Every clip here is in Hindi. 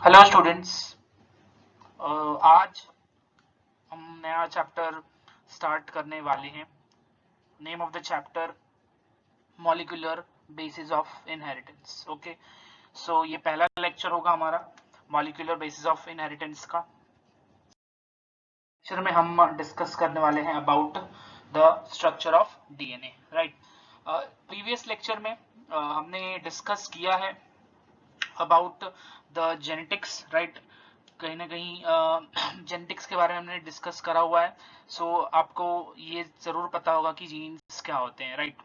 Hello students. आज हम नया चैप्टर स्टार्ट करने वाले हैं। Name of the chapter molecular basis of inheritance. Okay, so ये पहला लेक्चर होगा हमारा मॉलिक्यूलर बेसिस ऑफ इनहेरिटेंस का। लेक्चर में हम डिस्कस करने वाले हैं about the structure of DNA. Right, previous lecture में हमने डिस्कस किया है अबाउट द जेनेटिक्स। राइट, कहीं ना कहीं जेनेटिक्स के बारे में हमने डिस्कस करा हुआ है। सो आपको ये जरूर पता होगा कि जीन्स क्या होते हैं। राइट,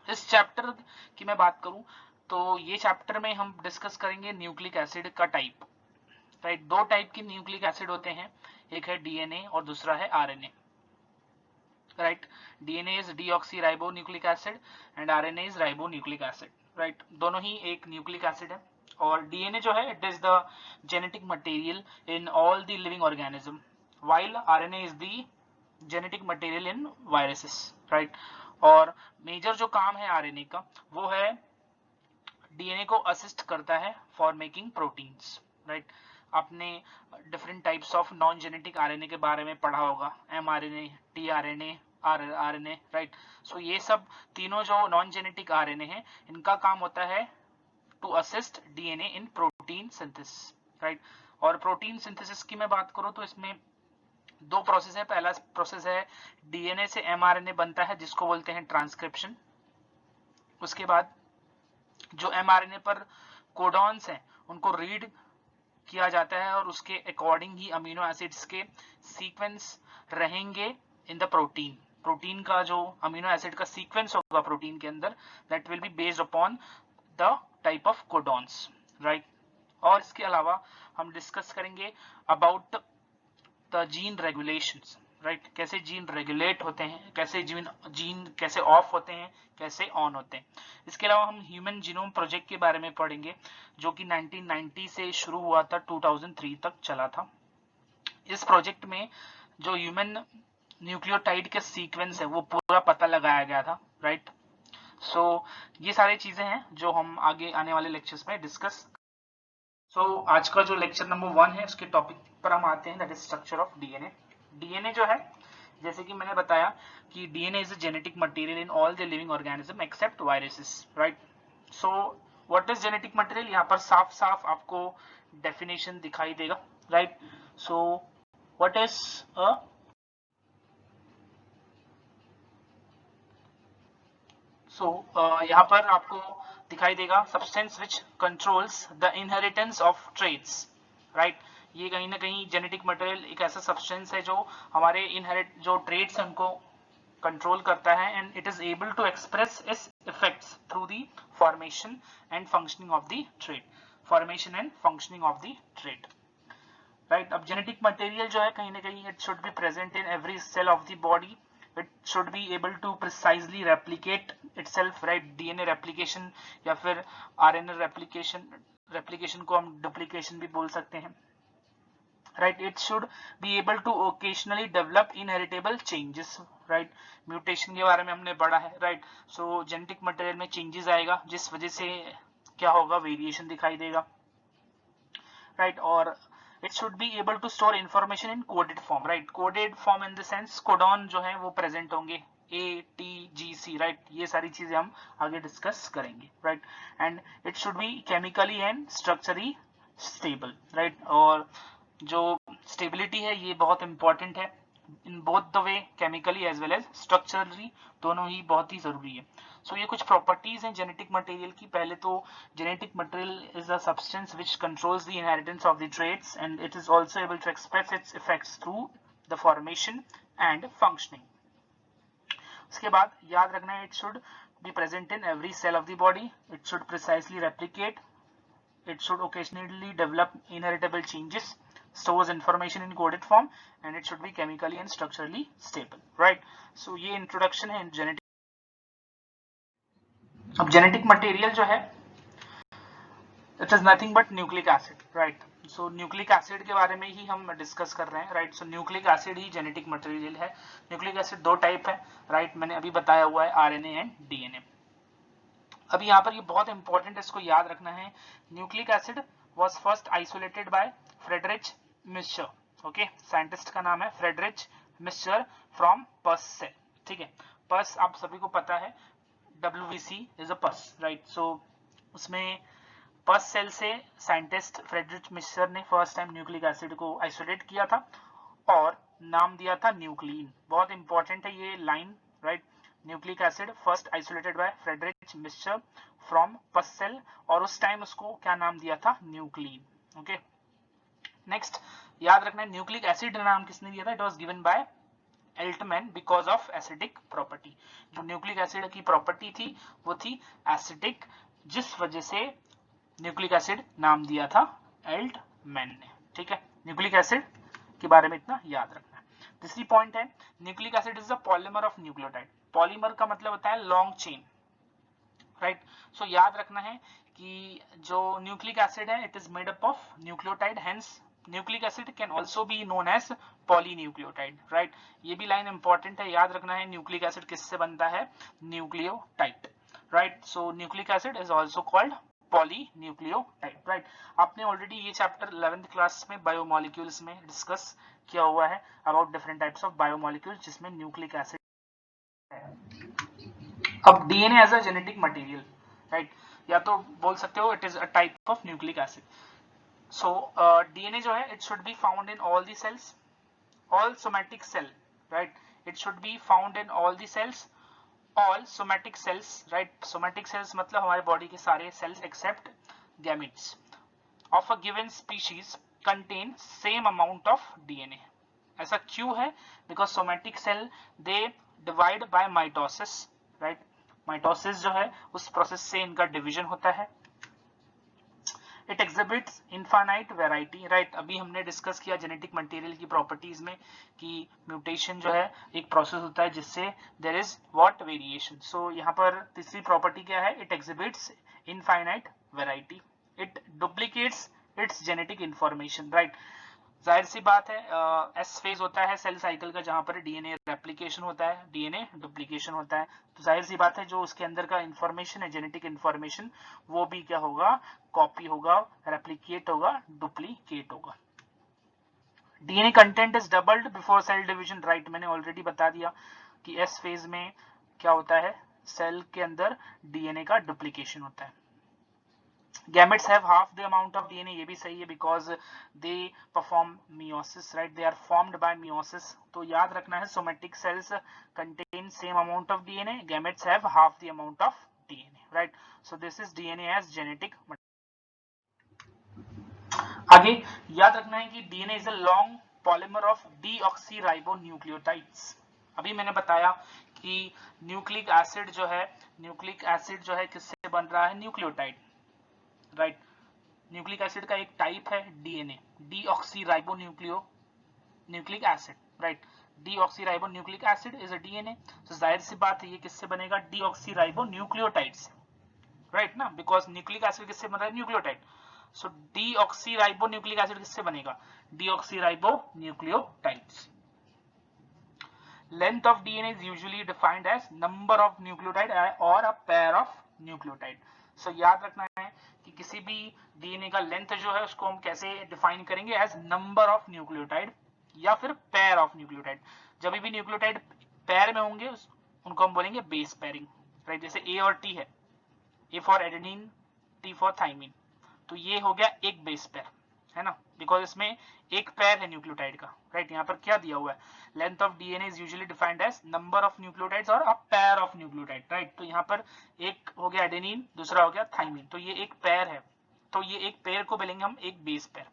इस चैप्टर की मैं बात करूं तो ये चैप्टर में हम डिस्कस करेंगे न्यूक्लिक एसिड का टाइप। राइट, दो टाइप के न्यूक्लिक एसिड होते हैं, एक है डीएनए और दूसरा है RNA. Right, DNA is deoxy nucleic acid and RNA is nucleic acid. Right, दोनों ही एक न्यूक्लिक एसिड है। और डीएनए जो है it is the genetic material in all the living organism, while RNA is the genetic material in viruses. Right, और मेजर जो काम है आरएनए का वो है डीएनए को असिस्ट करता है फॉर मेकिंग प्रोटीन्स। राइट, आपने different types of non genetic RNA के बारे में पढ़ा होगा, mRNA, tRNA, RNA. Right, so ये सब तीनों जो नॉन जेनेटिक आरएनए हैं इनका काम होता है to assist DNA in protein synthesis. Right, और प्रोटीन सिंथेसिस की मैं बात करूं तो इसमें दो प्रोसेस है। पहला प्रोसेस है डीएनए से एमआरएनए बनता है जिसको बोलते हैं ट्रांसक्रिप्शन। उसके बाद जो एमआरएनए पर कोडॉन्स हैं उनको रीड किया जाता है और उसके अकॉर्डिंग ही अमीनो एसिड्स के सीक्वेंस रहेंगे इन द प्रोटीन। प्रोटीन का जो अमीनो एसिड का सीक्वेंस होगा प्रोटीन के अंदर, that will be based upon the type of codons. Right, और इसके अलावा हम डिस्कस करेंगे about the gene regulations. Right, कैसे जीन रेगुलेट होते हैं, कैसे जीन कैसे ऑफ होते हैं, कैसे ऑन होते हैं। इसके अलावा हम ह्यूमन जीनोम प्रोजेक्ट के बारे में पढ़ेंगे जो कि 1990 से शुरू हुआ था, 2003 तक चला था। इस प्रोजेक्ट में जो ह्यूमन न्यूक्लियोटाइड के सीक्वेंस है वो पूरा पता लगाया गया था। राइट, सो ये सारी चीजें हैं जो हम आगे आने वाले लेक्चर्स में डिस्कस। आज का जो लेक्चर नंबर 1 है उसके टॉपिक पर हम आते हैं, that is structure of DNA. DNA जो है, जैसे कि मैंने बताया कि DNA is a genetic material in all the living organism except viruses. Right, so what is genetic material, यहाँ पर साफ साफ आपको डेफिनेशन दिखाई देगा। Right, so what is a यहाँ पर आपको दिखाई देगा substance which controls the inheritance of traits. Right, ये कहीं ना कहीं जेनेटिक मटेरियल एक ऐसा सब्सटेंस है जो हमारे इनहेरिट जो ट्रेट्स हैं उनको कंट्रोल करता है and it is able to express its effects through the formation and functioning of the trait. Formation and functioning of the trait. Right, अब जेनेटिक मटेरियल जो है कहीं ना कहीं it should be present in every cell of the body. It should be able to precisely replicate itself. Right, DNA replication या फिर आरएनए रेप्लिकेशन, रेप्लिकेशन को हम डुप्लीकेशन भी बोल सकते हैं। Right, it should be able to occasionally develop inheritable changes. Right, mutation के बारे में हमने पढ़ा है। राइट, सो जेनेटिक मटेरियल में चेंजेस आएगा जिस वजह से क्या होगा, वेरिएशन दिखाई देगा। राइट, और it should be able to store information in coded form. Right, coded form in the sense codon जो है वो प्रेजेंट होंगे ATGC। राइट, ये सारी चीजें हम आगे डिस्कस करेंगे। Right, and it should be chemically and structurally stable. Right, और जो स्टेबिलिटी है ये बहुत इंपॉर्टेंट है in both the way, chemically as well as structurally, दोनों ही बहुत ही जरूरी है। सो ये कुछ प्रॉपर्टीज हैं जेनेटिक मटेरियल की। पहले तो genetic material is a substance which controls the inheritance of the traits and it is also able to express its effects through the formation and functioning. उसके बाद याद रखना है, it should be present in every cell of the body, it should precisely replicate, it should occasionally develop inheritable changes, stores information in coded form, and it should be chemically and structurally stable. Right, so ये introduction है genetic। अब genetic material जो है it is nothing but nucleic acid. Right, so nucleic acid के बारे में ही हम डिस्कस कर रहे हैं। राइट, सो न्यूक्लिक एसिड ही जेनेटिक मटेरियल है। न्यूक्लिक एसिड दो टाइप है। राइट, मैंने अभी बताया हुआ है, आरएनए एंड डीएनए। अभी यहाँ पर ये बहुत इंपॉर्टेंट है, इसको याद रखना है। Nucleic acid was first isolated by Friedrich Miescher. Okay, scientist का नाम है Friedrich Miescher from pus cell. ठीक है, पस आप सभी को पता है, WBC इज अ पस, राइट. सो उसमें पस सेल से साइंटिस्ट फ्रेडरिच मिस्चर ने फर्स्ट टाइम न्यूक्लिक एसिड को आइसोलेट किया था और नाम दिया था न्यूक्लिन. बहुत इंपॉर्टेंट है ये line, right. Nucleic acid first isolated by Friedrich Miescher from pus cell, और उस टाइम उसको क्या नाम दिया था, न्यूक्लिन. ओके, नेक्स्ट याद रखना है न्यूक्लिक एसिड नाम किसने दिया था, it was given bye Altman because of acidic property. जो न्यूक्लिक एसिड की प्रॉपर्टी थी वो थी एसिडिक, जिस वजह से न्यूक्लिक एसिड नाम दिया था एल्टमैन ने. ठीक है, न्यूक्लिक एसिड के बारे में इतना याद रखना है. तीसरी पॉइंट है nucleic acid is the polymer of nucleotide. Polymer का मतलब होता है लॉन्ग चेन, राइट. सो याद रखना है कि जो न्यूक्लिक एसिड है it is made up of nucleotide, hence nucleic acid can also be known as polynucleotide, right. ये भी लाइन इंपॉर्टेंट है, याद रखना है न्यूक्लिक एसिड किससे बनता है, nucleotide, right. So nucleic acid is also called polynucleotide, right. आपने ऑलरेडी ये चैप्टर 11th क्लास में बायोमोलिक्यूल्स में डिस्कस किया हुआ है about different types of biomolecules जिसमें न्यूक्लिक एसिड है. अब DNA as a genetic material, right, या तो बोल सकते हो it is a type of nucleic acid. So DNA जो है it should be found in all the cells, all somatic cell, right. It should be found in all the cells, all somatic cells, right. Somatic cells मतलब हमारे बॉडी के सारे cells except gametes of a given species contain same amount of DNA. ऐसा क्यों है, because somatic cell they divide by mitosis, right. Mitosis जो है उस प्रोसेस से इनका डिवीजन होता है. It exhibits infinite variety, right. अभी हमने डिस्कस किया जेनेटिक मटेरियल की प्रॉपर्टीज में कि म्यूटेशन जो है एक प्रोसेस होता है जिससे देयर इज व्हाट वेरिएशन. सो यहाँ पर तीसरी प्रॉपर्टी क्या है, it exhibits infinite variety. It duplicates it's genetic information, right. जाहिर सी बात है एस फेज होता है सेल साइकिल का जहां पर डीएनए रेप्लिकेशन होता है, डीएनए डुप्लीकेशन होता है. तो जाहिर सी बात है जो उसके अंदर का इंफॉर्मेशन है, जेनेटिक इंफॉर्मेशन, वो भी क्या होगा, कॉपी होगा, रेप्लिकेट होगा, डुप्लीकेट होगा. DNA content is doubled before cell division, right. मैंने ऑलरेडी बता दिया कि एस फेज में क्या होता है, सेल के अंदर डीएनए का डुप्लीकेशन होता है. Gametes have half the amount of DNA, ये भी सही है, because they perform meiosis, right. They are formed by meiosis. तो याद रखना है somatic cells contain same amount of DNA. Gametes have half the amount of DNA, right. So this is DNA as genetic. आगे याद रखना है कि DNA is a long polymer of deoxyribonucleotides. अभी मैंने बताया कि न्यूक्लिक एसिड जो है किससे बन रहा है, न्यूक्लियोटाइड, राइट. न्यूक्लिक एसिड का एक टाइप है DNA, deoxyribonucleic acid, right. Deoxyribonucleic acid is a DNA. तो जाहिर सी बात है ये किससे बनेगा, डीऑक्सीराइबोन्यूक्लियोटाइड से, राइट ना, बिकॉज न्यूक्लिक एसिड किससे बन रहा है, न्यूक्लियोटाइड. सो डीऑक्सीराइबोन्यूक्लिक एसिड किससे बनेगा, deoxyribonucleotides. Length of DNA is usually defined as number of nucleotide or a pair of nucleotide. So याद रखना है कि किसी भी डीएनए का लेंथ जो है उसको हम कैसे डिफाइन करेंगे, एज नंबर ऑफ न्यूक्लियोटाइड या फिर पेयर ऑफ न्यूक्लियोटाइड. जब भी न्यूक्लियोटाइड पेयर में होंगे उनको हम बोलेंगे बेस पेयरिंग, राइट. जैसे ए और टी है, ए for adenine, T for thymine, तो ये हो गया एक बेस पेयर, है ना, बिकॉज इसमें एक पेयर है न्यूक्लियोटाइड का, राइट. यहाँ पर क्या दिया हुआ है, length of DNA is usually defined as number of nucleotides और a pair of nucleotide, right. तो यहाँ पर एक हो गया एडेनिन, दूसरा हो गया थाइमिन, तो ये एक पेयर है, तो ये एक पेयर को बोलेंगे हम एक base pair.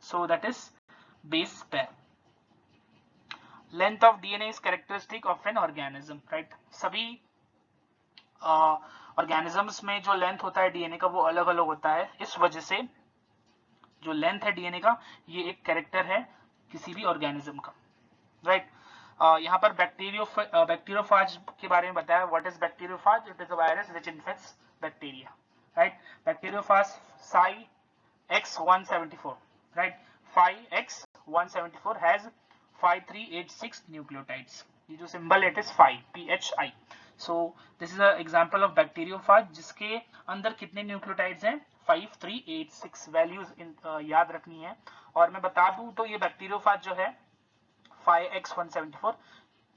So that is base pair. Length of DNA is characteristic of an organism, right. सभी ऑर्गेनिजम्स में जो लेंथ होता है डीएनए का वो अलग अलग होता है. इस वजह से जो लेंथ है डीएनए का ये एक कैरेक्टर है किसी भी ऑर्गेनिज्म का, राइट. यहाँ पर बैक्टीरियोफाज के बारे में बताया. What is bacteriophage, it is a virus which infects bacteria, right. Bacteriophage Sai X174, right. 5X174 has 5386 nucleotides. ये जो symbol it is 5 PHI. So this is a example of bacteriophage जिसके अंदर कितने न्यूक्लियोटाइड्स हैं 5 3 8 6 वैल्यूज याद रखनी है। और मैं बता दूं तो ये बैक्टीरियोफाज जो है 5X174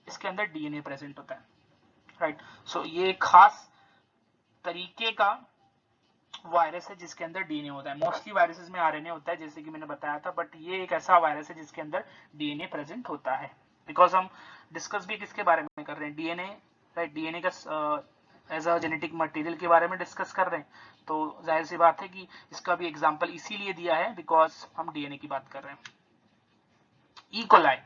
इसके अंदर डीएनए प्रेजेंट होता है, राइट। सो ये खास तरीके का वायरस है जिसके अंदर डीएनए होता है। मोस्टली वायरसेस में आरएनए होता है जैसे कि मैंने बताया था, बट ये एक ऐसा वायरस है जिसके अंदर डीएनए प्रेजेंट होता है। बिकॉज हम डिस्कस भी किसके बारे में कर रहे हैं, डीएनए, राइट। डीएनए का एज अ जेनेटिक मटेरियल के बारे में डिस्कस कर रहे हैं, तो जाहिर सी बात है कि इसका भी एग्जाम्पल इसीलिए दिया है बिकॉज हम डीएनए की बात कर रहे हैं। ई कोलाई,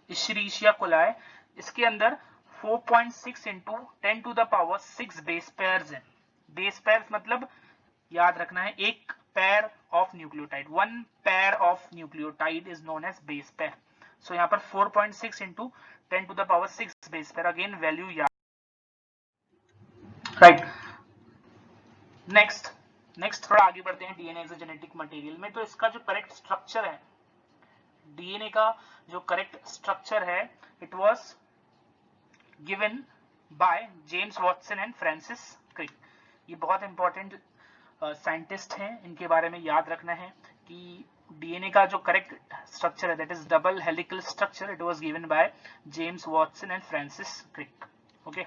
इशरीशिया कोलाई, इसके अंदर 4.6 into 10 to the power 6 base pairs हैं। बेस पेयर्स मतलब याद रखना है एक pair of nucleotide, one pair of nucleotide is known as base pair. So यहाँ पर 4.6 into 10 to the power 6 base pair, again value याद, राइट। नेक्स्ट थोड़ा आगे बढ़ते हैं DNA as a genetic material में। तो इसका जो करेक्ट स्ट्रक्चर है, डीएनए का जो करेक्ट स्ट्रक्चर है, it was given by James Watson and Francis Crick. ये बहुत इंपॉर्टेंट साइंटिस्ट हैं, इनके बारे में याद रखना है कि डीएनए का जो करेक्ट स्ट्रक्चर है that is double helical structure, it was given by James Watson and Francis Crick, okay.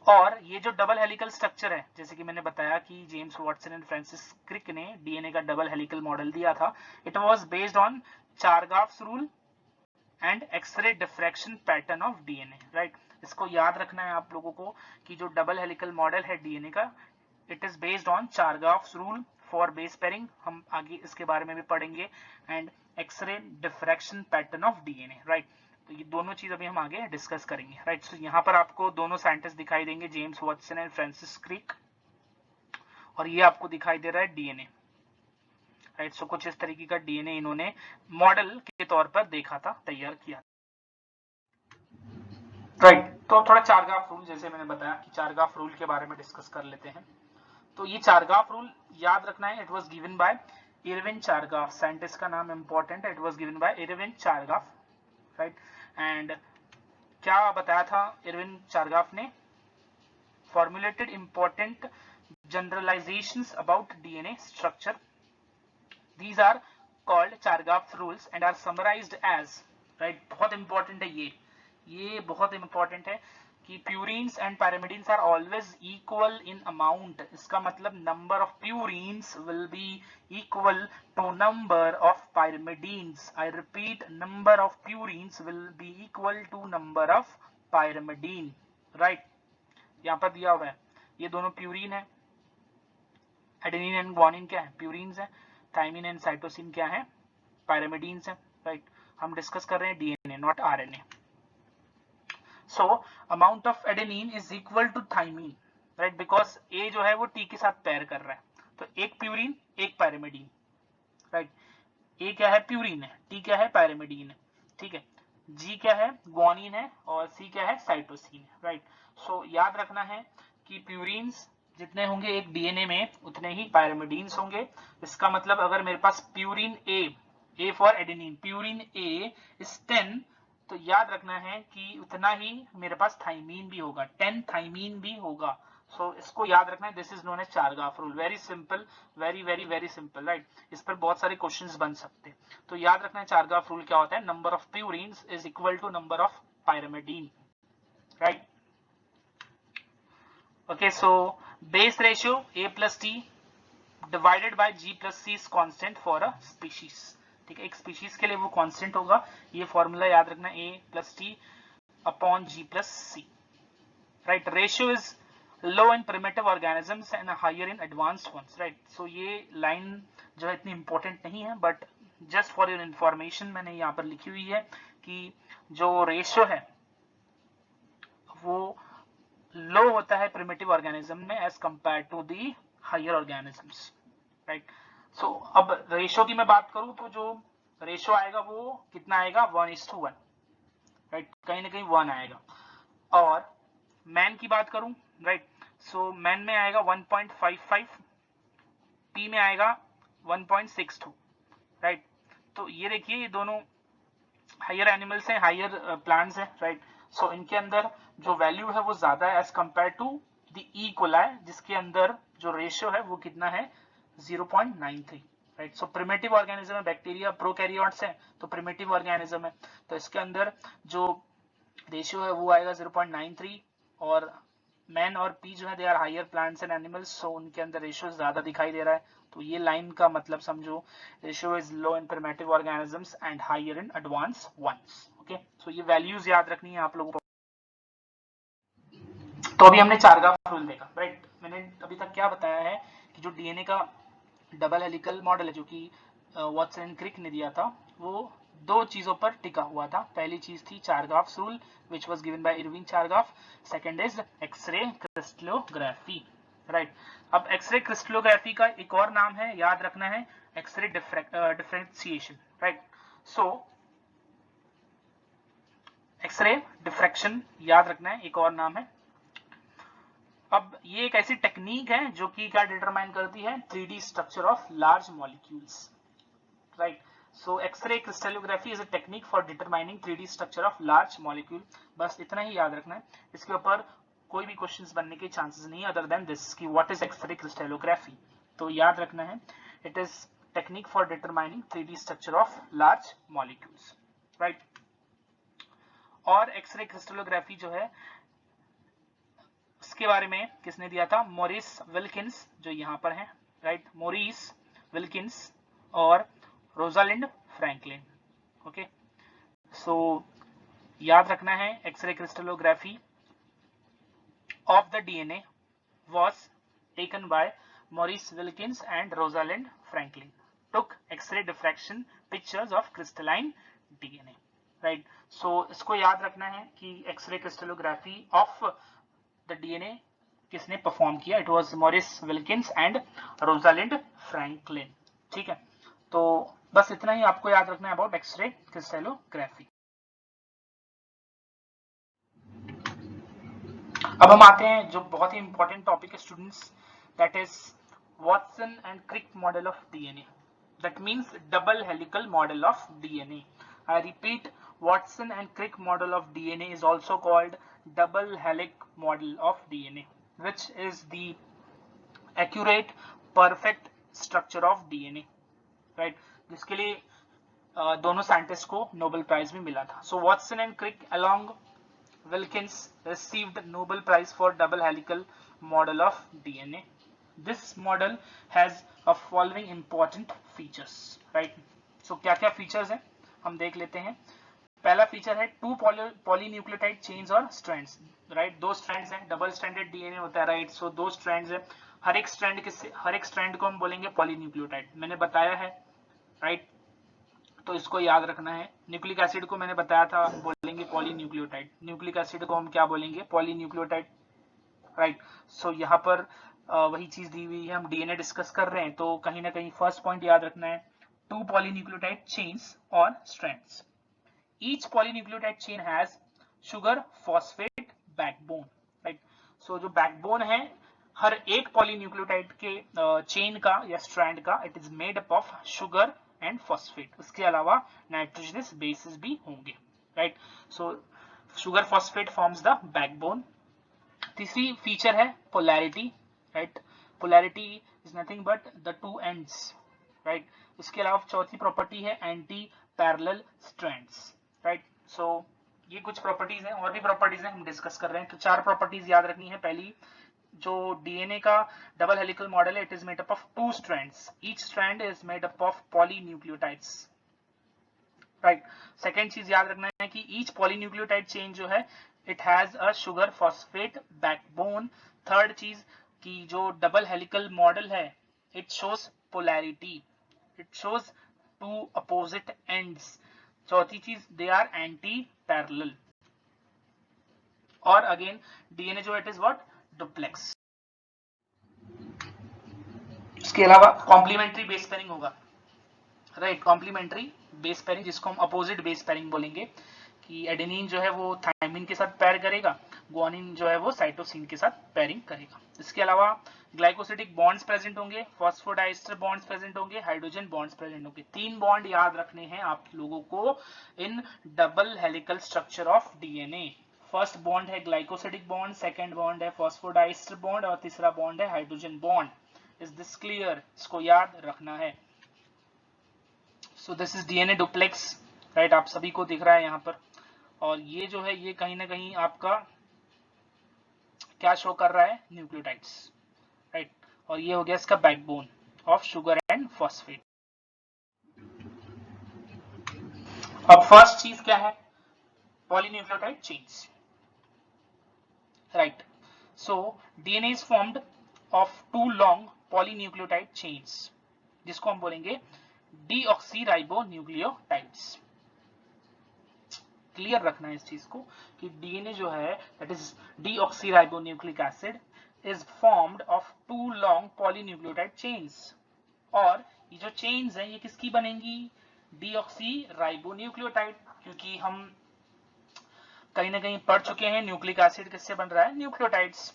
और ये जो डबल हेलिकल स्ट्रक्चर है, जैसे कि मैंने बताया कि James Watson and Francis Crick ने डीएनए का डबल हेलिकल मॉडल दिया था, it was based on Chargaff's rule and X ray diffraction pattern of DNA, right. इसको याद रखना है आप लोगों को कि जो डबल हेलिकल मॉडल है डीएनए का, it is based on Chargaff's rule for base pairing, हम आगे इसके बारे में भी पढ़ेंगे, and X ray diffraction pattern of DNA, right. तो ये दोनों चीज अभी हम आगे डिस्कस करेंगे, राइट। सो यहाँ पर आपको दोनों साइंटिस्ट दिखाई देंगे, James Watson and Francis Crick, और ये आपको दिखाई दे रहा है डीएनए, राइट। सो कुछ इस तरीके का डीएनए इन्होंने मॉडल के तौर पर देखा था, तैयार किया, राइट। तो थोड़ा चारगाफ रूल, जैसे मैंने बताया कि चारगाफ रूल के बारे में डिस्कस कर लेते हैं। तो ये चारगाफ रूल याद रखना है, it was given bye Irwin चारगाफ, scientist का नाम इंपॉर्टेंट है, it was given bye Irwin चारगाफ, right. And क्या बताया था इरविन चारगाफ ने, formulated important generalisations about DNA structure, these are called Chargaff's rules and are summarized as, right। बहुत इंपॉर्टेंट है ये बहुत इंपॉर्टेंट है कि purines and pyrimidines are always equal in amount. इसका मतलब number of purines will be equal to number of pyrimidines। I repeat, number of purines will be equal to number of pyrimidine, right. यहाँ पर दिया हुआ है, ये दोनों प्यूरीन है, एडेनिन एंड ग्वानिन क्या है, प्यूरीन्स है, थाइमिन एंड साइटोसिन क्या है, पायरामिडीन्स है, राइट। हम डिस्कस कर रहे हैं DNA not RNA. So amount of adenine is equal to thymine, right, because A जो है वो टी के साथ पैर कर रहा है, तो एक प्यूरिन एक पायरामिडीन, राइट। ए क्या है, प्यूरिन है, टी क्या है, पायरामिडीन है, ठीक है। जी क्या है, ग्वानिन है, और सी क्या है, साइटोसिन है, राइट। सो याद रखना है कि प्यूरिन्स जितने होंगे एक डीएनए में उतने ही पायरामिडीन्स होंगे। इसका मतलब अगर मेरे पास purine A for adenine, purine A is 10, तो याद रखना है कि उतना ही मेरे पास थाइमीन भी होगा, 10 थाइमीन भी होगा। सो इसको याद रखना है, this is known as Chargaff rule. Very simple, very very very simple, right. इस पर बहुत सारे क्वेश्चंस बन सकते हैं, तो याद रखना है चारगाफ रूल क्या होता है, number of purines is equal to number of pyrimidine, right. Okay, so base ratio A plus T divided by G plus C is constant for a species, ठीक है। एक स्पीशीज के लिए वो कांस्टेंट होगा, ये फॉर्मूला याद रखना, A plus T upon G plus C, right। Ratio is low in primitive organisms and higher in advanced ones, right. So ये लाइन जो है इतनी इंपॉर्टेंट नहीं है, but just for your information मैंने यहाँ पर लिखी हुई है कि जो रेशियो है वो लो होता है प्रिमिटिव ऑर्गेनिज्म में as compare to the higher organisms, right. So अब रेशियो की मैं बात करूं तो जो रेशियो आएगा वो कितना आएगा, 1:1, राइट, कहीं ना कहीं 1 आएगा। और मैन की बात करूं, राइट, सो मैन में आएगा 1.55, पी में आएगा 1.62, राइट। तो ये देखिए, ये दोनों हायर एनिमल्स हैं, हायर प्लांट्स हैं, राइट। सो इनके अंदर जो वैल्यू है वो ज्यादा है as compare to the E coli, जिसके अंदर जो रेशियो है वो कितना है 0.93, राइट। सो प्रिमिटिव ऑर्गेनिज्म है, बैक्टीरिया प्रोकैरियोट्स है तो प्रिमिटिव ऑर्गेनिज्म है, तो इसके अंदर जो रेशियो है वो आएगा 0.93, और मैन और पी जो है they are higher plants and animals, so उनके अंदर रेशियो ज्यादा दिखाई दे रहा है। तो ये लाइन का मतलब समझो, ratio is low in primitive organisms and higher in advance ones. Okay, so ये वैल्यूज याद रखनी है आप लोगों को। तो अभी हमने चारगाफ रूल देखा, राइट। मैंने अभी तक क्या बताया है कि जो डीएनए का डबल हेलिकल मॉडल है जो कि वॉटसन एंड क्रिक ने दिया था, वो दो चीजों पर टिका हुआ था। पहली चीज थी Chargaff rule which was given by Irving Chargaff, second is X ray crystallography, right. अब एक्सरे क्रिस्टलोग्राफी का एक और नाम है, याद रखना है, X ray differentiation, right. So X ray diffraction याद रखना है, एक और नाम है। अब ये एक ऐसी टेक्निक है जो कि क्या डिटरमाइन करती है, 3D structure of large molecules, right. So X ray crystallography is a technique for determining 3D structure of large molecule. बस इतना ही याद रखना है, इसके ऊपर कोई भी क्वेश्चंस बनने के चांसेस नहीं अदर देन दिस कि व्हाट इज एक्सरे क्रिस्टलोग्राफी। तो याद रखना है, it is technique for determining 3D structure of large molecules, right. और एक्सरे क्रिस्टलोग्राफी जो है इसके बारे में किसने दिया था, मॉरिस विल्किंस, जो यहाँ पर है, राइट। मॉरिस विल्किंस और रोजालिंड फ्रैंकलिन। ओके, सो याद रखना है, X ray crystallography of the DNA was taken by Maurice Wilkins and Rosalind Franklin, took X-ray diffraction pictures of crystalline DNA, right? So इसको याद रखना है कि X ray crystallography of the DNA किसने परफॉर्म किया, it was Maurice Wilkins and Rosalind Franklin, ठीक है। तो बस इतना ही आपको याद रखना है अबाउट एक्सरे क्रिस्टलोग्राफी। अब हम आते हैं जो बहुत ही इंपॉर्टेंट टॉपिक है students, that is Watson and Crick model of DNA, that means double helical model of DNA. I repeat, Watson and Crick model of DNA is also called double helix model of DNA, which is the accurate perfect structure of DNA, right? जिसके लिए दोनों साइंटिस्ट को नोबेल प्राइज भी मिला था। So Watson and Crick along Wilkins received Nobel Prize for double helical model of DNA. This model has a following important features, right? So क्या क्या features हैं हम देख लेते हैं। पहला फीचर है टू पॉलीन्यूक्लियोटाइड चेन्स और स्ट्रैंड्स, राइट। दो स्ट्रैंड्स हैं, डबल स्ट्रैंडेड डीएनए होता है, राइट। सो दो स्ट्रैंड्स हैं, हर एक स्ट्रैंड को हम बोलेंगे पॉलीन्यूक्लियोटाइड, मैंने बताया है, राइट। तो इसको याद रखना है। न्यूक्लिक एसिड को मैंने बताया था बोलेंगे पॉलीन्यूक्लियोटाइड, न्यूक्लिक एसिड को हम क्या बोलेंगे, पॉलीन्यूक्लियोटाइड, राइट। सो यहाँ पर वही चीज दी हुई है, हम डीएनए डिस्कस कर रहे हैं तो कहीं ना कहीं फर्स्ट पॉइंट याद रखना है, टू पॉलीन्यूक्लियोटाइड चेन्स और strands. Each polynucleotide chain has sugar phosphate backbone, right. So जो बैकबोन है हर एक पॉलीन्यूक्लियोटाइड के चेन का या स्ट्रैंड का, it is made up of sugar and phosphate, उसके अलावा नाइट्रोजनस बेसिस भी होंगे, right. So sugar phosphate forms the backbone. तीसरी फीचर है polarity, right. Polarity is nothing but the two ends, right. उसके अलावा चौथी प्रॉपर्टी है anti parallel strands, right. So ये कुछ प्रॉपर्टीज हैं, और भी प्रॉपर्टीज हैं हम डिस्कस कर रहे हैं। तो चार प्रॉपर्टीज याद रखनी है। पहली, जो डीएनए का डबल हेलिकल मॉडल है, it is made up of two strands, each strand is made up of polynucleotides, right. Second चीज याद रखना है कि ईच पॉलीन्यूक्लियोटाइड चेन जो है it has a sugar phosphate backbone. Third चीज कि जो डबल हेलिकल मॉडल है it shows polarity, it shows two opposite ends. चौथी चीज दे आर एंटी पैरेलल, और अगेन डीएनए जो इट इज व्हाट, डुप्लेक्स। इसके अलावा कॉम्प्लीमेंट्री बेस पेयरिंग होगा, राइट। कॉम्प्लीमेंट्री बेस पेयरिंग जिसको हम अपोजिट बेस पेयरिंग बोलेंगे, कि एडेनिन जो है वो थायमिन के साथ पैर करेगा, गुआनिन जो है वो साइटोसिन के साथ पैरिंग करेगा। इसके अलावा ग्लाइकोसिडिक बॉन्ड्स प्रेजेंट होंगे, फॉस्फोडाइस्टर बॉन्ड्स प्रेजेंट होंगे, हाइड्रोजन बॉन्ड्स प्रेजेंट होंगे। तीन बॉन्ड याद रखने हैं आप लोगों को in double helical structure of DNA. First bond है ग्लाइकोसिडिक बॉन्ड, सेकंड बॉन्ड है फॉस्फोडाइस्टर बॉन्ड और तीसरा बॉन्ड है hydrogen bond. Is this clear? इसको याद रखना है. So this is DNA duplex, right, आप सभी को दिख रहा है यहाँ पर. और ये जो है ये कहीं ना कहीं आपका क्या शो कर रहा है? Nucleotides, right. और ये हो गया इसका backbone of sugar and phosphate. अब फर्स्ट चीज क्या है? Polynucleotide chains, right. So DNA is formed of two long polynucleotide chains, जिसको हम बोलेंगे डीऑक्सीराइबोन्यूक्लियोटाइड्स. क्लियर रखना है इस चीज को कि डीएनए जो है that is deoxyribonucleic acid is formed of two long polynucleotide chains. और ये जो चेन्स हैं ये किसकी बनेंगी? डीऑक्सीराइबोन्यूक्लियोटाइड. क्योंकि हम कहीं ना कहीं पढ़ चुके हैं न्यूक्लिक एसिड किससे बन रहा है? Nucleotides.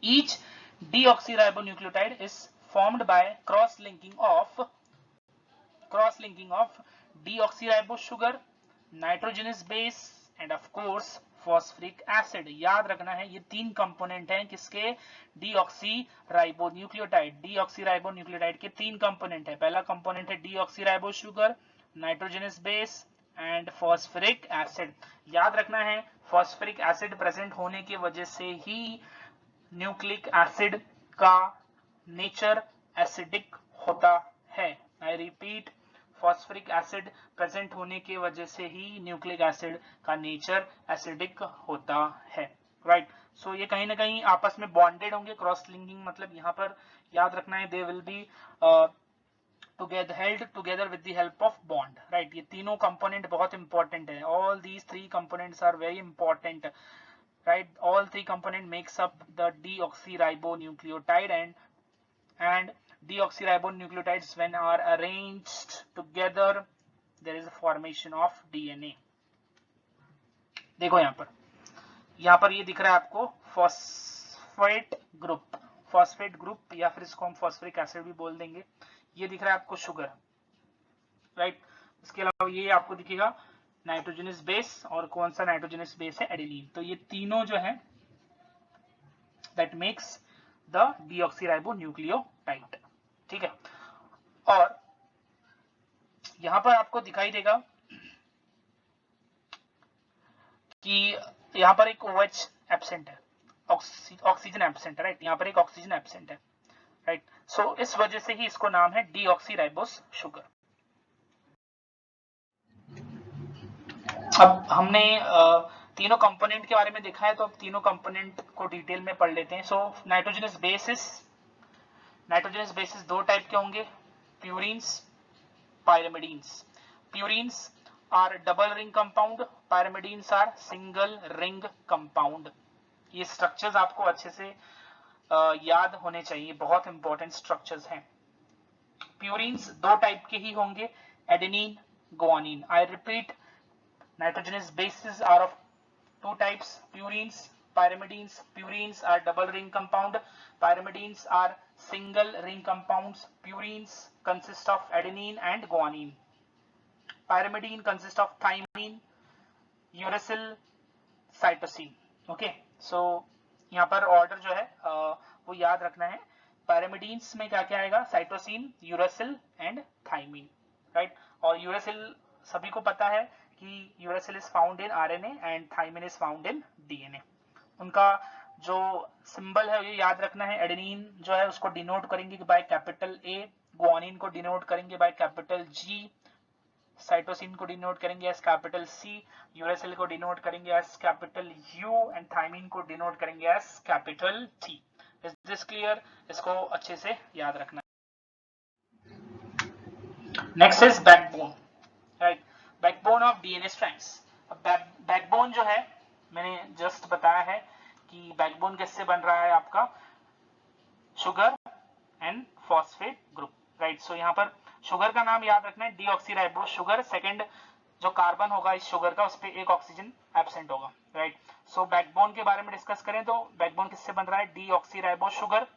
Each deoxyribonucleotide is formed by cross-linking of deoxyribo sugar, nitrogenous base and of course phosphoric acid. याद रखना है ये तीन कंपोनेंट हैं किसके? डीऑक्सीराइबोन्यूक्लियोटाइड. डीऑक्सीराइबोन्यूक्लियोटाइड के तीन कंपोनेंट है. पहला कंपोनेंट है deoxyribo sugar, nitrogenous base and phosphoric acid. याद रखना है फॉस्फोरिक एसिड प्रेजेंट होने की वजह से ही न्यूक्लिक एसिड का नेचर एसिडिक होता है. I repeat, phosphoric acid present होने की वजह से ही न्यूक्लिक एसिड का नेचर एसिडिक होता है, राइट. सो ये कहीं ना कहीं आपस में बॉन्डेड होंगे. क्रॉस लिंकिंग मतलब यहाँ पर याद रखना है they will be together held together with the help of bond, right. ये तीनों कंपोनेंट बहुत इंपॉर्टेंट है. all these three components are very important, right. all three component makes up the deoxyribonucleotide and deoxyribonucleotides when are arranged together there is a formation of DNA. देखो यहाँ पर ये दिख रहा है आपको फॉस्फेट ग्रुप या फिर इसको हम फॉस्फोरिक एसिड भी बोल देंगे. ये दिख रहा है आपको शुगर, राइट. इसके अलावा ये आपको दिखेगा नाइट्रोजनस बेस, और कौन सा नाइट्रोजनस बेस है? एडेनिन. तो ये तीनों जो है दैट मेक्स द डीऑक्सीराइबोन्यूक्लियोटाइड, ठीक है. और यहां पर आपको दिखाई देगा कि यहां पर एक OH एब्सेंट है, ऑक्सीजन एब्सेंट है, राइट. यहां पर एक ऑक्सीजन एब्सेंट है, राइट. सो इस वजह से ही इसको नाम है डीऑक्सीराइबोस शुगर. अब हमने तीनों कंपोनेंट के बारे में देखा है, तो अब तीनों कंपोनेंट को डिटेल में पढ़ लेते हैं. सो नाइट्रोजनस बेसिस दो टाइप के होंगे, purines, pyrimidines. Purines are double ring compound, pyrimidines are single ring compound. ये स्ट्रक्चर्स आपको अच्छे से याद होने चाहिए, बहुत इंपॉर्टेंट स्ट्रक्चर्स हैं. प्यूरिन्स दो टाइप के ही होंगे, adenine, guanine. I repeat, nitrogenous bases are of two types, purines, pyrimidines. Purines are double ring compound, pyrimidines are single ring compounds. Purines consist of adenine and guanine. Pyrimidine consist of thymine, uracil, cytosine. Okay, so यहाँ पर ऑर्डर जो है वो याद रखना है. पायरिमिडीन्स में क्या क्या आएगा? Cytosine, uracil and thymine, right. और यूरासिल सभी को पता है कि uracil is found in RNA and thymine is found in DNA. उनका जो सिंबल है ये याद रखना है. एडेनिन जो है उसको डिनोट करेंगे बाय कैपिटल ए, गुआनिन को डिनोट करेंगे बाय कैपिटल जी, साइटोसिन को डिनोट करेंगे एज कैपिटल सी, यूरासिल को डिनोट करेंगे as capital U and thymine को डिनोट करेंगे as capital T. Is this clear? इसको अच्छे से याद रखना. Next is backbone, right. Backbone of DNA strands. अब बैकबोन जो है मैंने जस्ट बताया है कि बैकबोन किससे बन रहा है आपका? Sugar and phosphate group, right. So यहाँ पर शुगर का नाम याद रखना है डीऑक्सीराइबो शुगर. सेकंड जो कार्बन होगा इस शुगर का उस पर एक ऑक्सीजन एब्सेंट होगा, राइट. सो बैकबोन के बारे में डिस्कस करें तो बैकबोन किससे बन रहा है? Deoxyribo sugar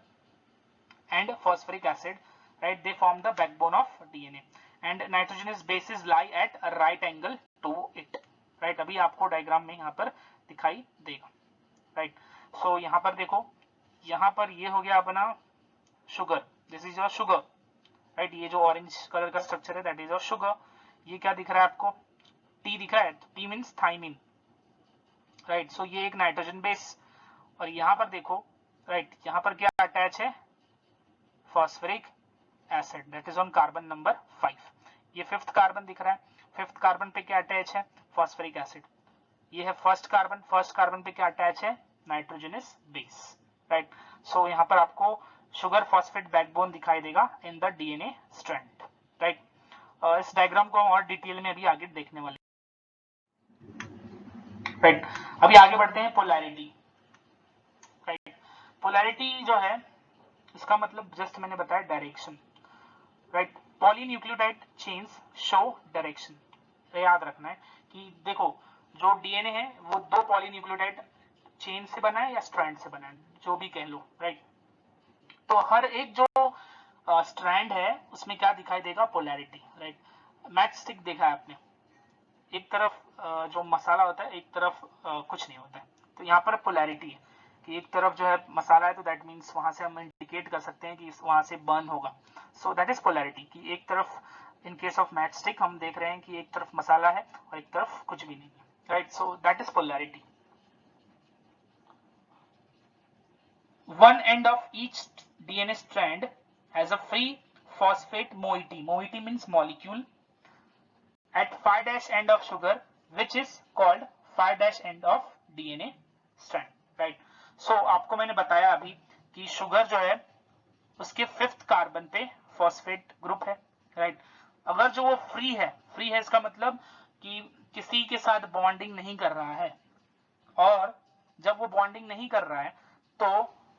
and phosphoric acid, right. They form the backbone of DNA and nitrogenous bases lie at a right angle to it, right, अभी आपको डायग्राम में यहाँ पर दिखाई देगा, राइट। सो यहाँ पर देखो, यहाँ पर ये हो गया अपना sugar, this is your sugar, right. ये जो ऑरेंज कलर का स्ट्रक्चर है दैट इज योर शुगर। ये क्या दिख रहा है आपको, टी दिख रहा है, T means thymine, right. So ये एक नाइट्रोजन बेस, और यहाँ पर देखो, राइट, यहाँ पर क्या अटैच है, phosphoric acid, that is on carbon number 5। ये 5th कार्बन दिख रहा है, 5th कार्बन पे क्या अटैच है, फॉस्फरिक एसिड। ये है फर्स्ट कार्बन पे क्या अटैच है, नाइट्रोजनस बेस, राइट। सो यहाँ पर आपको शुगर फॉस्फेट बैकबोन दिखाई देगा in the DNA strand, right. इस डायग्राम को हम और डिटेल में अभी आगे देखने वाले, राइट। अभी आगे बढ़ते हैं, पोलैरिटी, राइट। पोलैरिटी जो है इसका मतलब जस्ट मैंने बताया direction, right. Polynucleotide chains show direction, याद रखना है कि देखो जो डीएनए है वो 2 पॉलीन्यूक्लियोटाइड चेन से बना है या स्ट्रैंड से बना है, जो भी कह लो, राइट। तो हर एक जो स्ट्रैंड है उसमें क्या दिखाई देगा, पोलैरिटी, राइट। मैच स्टिक देखा है आपने, एक तरफ जो मसाला होता है, एक तरफ कुछ नहीं होता है, तो यहाँ पर पोलैरिटी है कि एक तरफ जो है मसाला है, तो दैट मीन्स वहां से हम इंडिकेट कर सकते हैं कि वहां से बर्न होगा, सो दैट इज पोलैरिटी, कि एक तरफ in case of match stick हम देख रहे हैं कि एक तरफ मसाला है और एक तरफ कुछ भी नहीं है, right. So that is polarity. One end of each DNA strand has a free phosphate moiety. Moiety means molecule at 5' end of sugar, which is called 5' end of DNA strand. Right. So आपको मैंने बताया अभी कि शुगर जो है उसके 5th कार्बन पे फॉस्फेट ग्रुप है, राइट। अगर जो वो फ्री है इसका मतलब कि किसी के साथ बॉन्डिंग नहीं कर रहा है, और जब वो बॉन्डिंग नहीं कर रहा है तो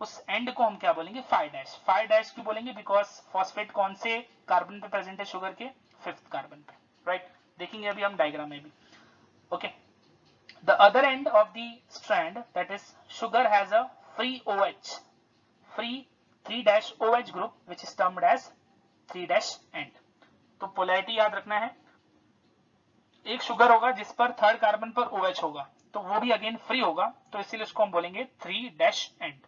उस एंड को हम क्या बोलेंगे, 5' क्यों बोलेंगे, बिकॉज फॉस्फेट कौन से कार्बन पे प्रेजेंट है, शुगर के 5th कार्बन पे, राइट। देखेंगे अभी हम डायग्राम में भी, okay. The other end of the strand that is sugar has a free OH, free 3' OH group which is termed as 3' end. तो पोलैरिटी याद रखना है, एक शुगर होगा जिस पर 3rd कार्बन पर OH होगा, तो वो भी अगेन फ्री होगा, तो इसीलिए उसको हम बोलेंगे 3' एंड,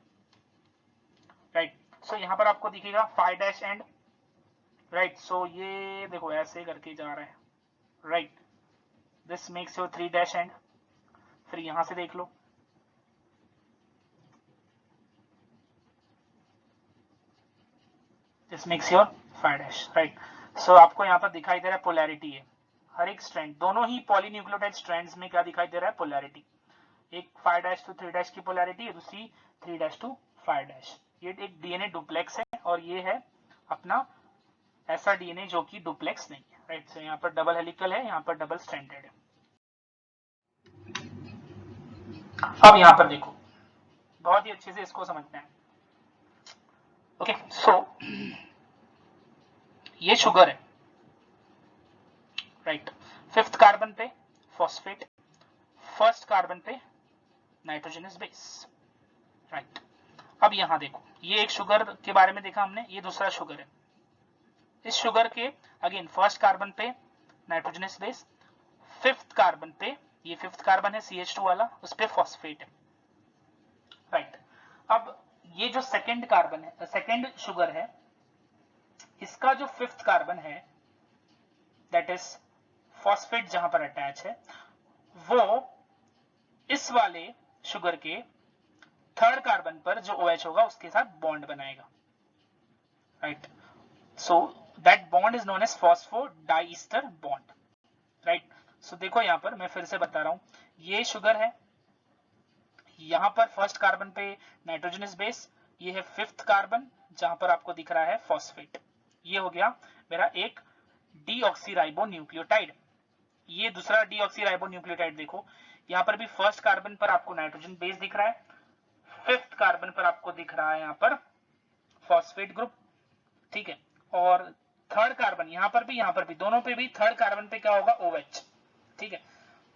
राइट। सो यहाँ पर आपको दिखेगा 5' एंड, राइट। सो ये देखो ऐसे करके जा रहा है, right, this makes your 3' and. फिर यहां से देख लो, दिस मेक्स योर 5', राइट। सो आपको यहाँ पर दिखाई दे रहा है पोलैरिटी है, हर एक स्ट्रैंड, दोनों ही पॉलीन्यूक्लियोटाइड स्ट्रैंड्स में क्या दिखाई दे रहा है, पोलैरिटी। एक 5' to 3' की पोलैरिटी है, दूसरी 3' to 5'। ये एक डीएनए डुप्लेक्स है, और ये है अपना ऐसा डीएनए जो कि डुप्लेक्स नहीं है, राइट। सो यहाँ पर डबल हेलिकल है, यहाँ पर डबल स्ट्रैंडेड है। अब यहाँ पर देखो, बहुत ही अच्छे से इसको समझना है, ओके। सो ये शुगर है, राइट। 5th कार्बन पे फॉस्फेट, 1st कार्बन पे नाइट्रोजनस बेस, राइट। अब यहां देखो, ये एक शुगर के बारे में देखा हमने, ये दूसरा शुगर है। इस शुगर के अगेन 1st कार्बन पे नाइट्रोजनस बेस, 5th कार्बन पे, ये 5th कार्बन है CH2 वाला, उस पे फॉस्फेट है, राइट। अब ये जो 2nd कार्बन है, 2nd शुगर है, इसका जो 5th कार्बन है दैट इज फॉस्फेट जहां पर अटैच है, वो इस वाले शुगर के 3rd कार्बन पर जो OH होगा उसके साथ बॉन्ड बनाएगा, right. So that bond is known as phosphodiester bond, right. So देखो यहां पर मैं फिर से बता रहा हूं, ये शुगर है, यहां पर 1st कार्बन पे नाइट्रोजनस बेस, ये है 5th कार्बन जहां पर आपको दिख रहा है फॉस्फेट, ये हो गया मेरा एक डीऑक्सीराइबोन्यूक्लियोटाइड। ये दूसरा डीऑक्सीराइबोन्यूक्लियोटाइड देखो, यहाँ पर भी 1st कार्बन पर आपको नाइट्रोजन बेस दिख रहा है, 5th कार्बन पर आपको दिख रहा है यहाँ पर फॉस्फेट ग्रुप, ठीक है। और 3rd कार्बन यहाँ पर भी दोनों पे भी 3rd कार्बन पे क्या होगा, OH, ठीक है।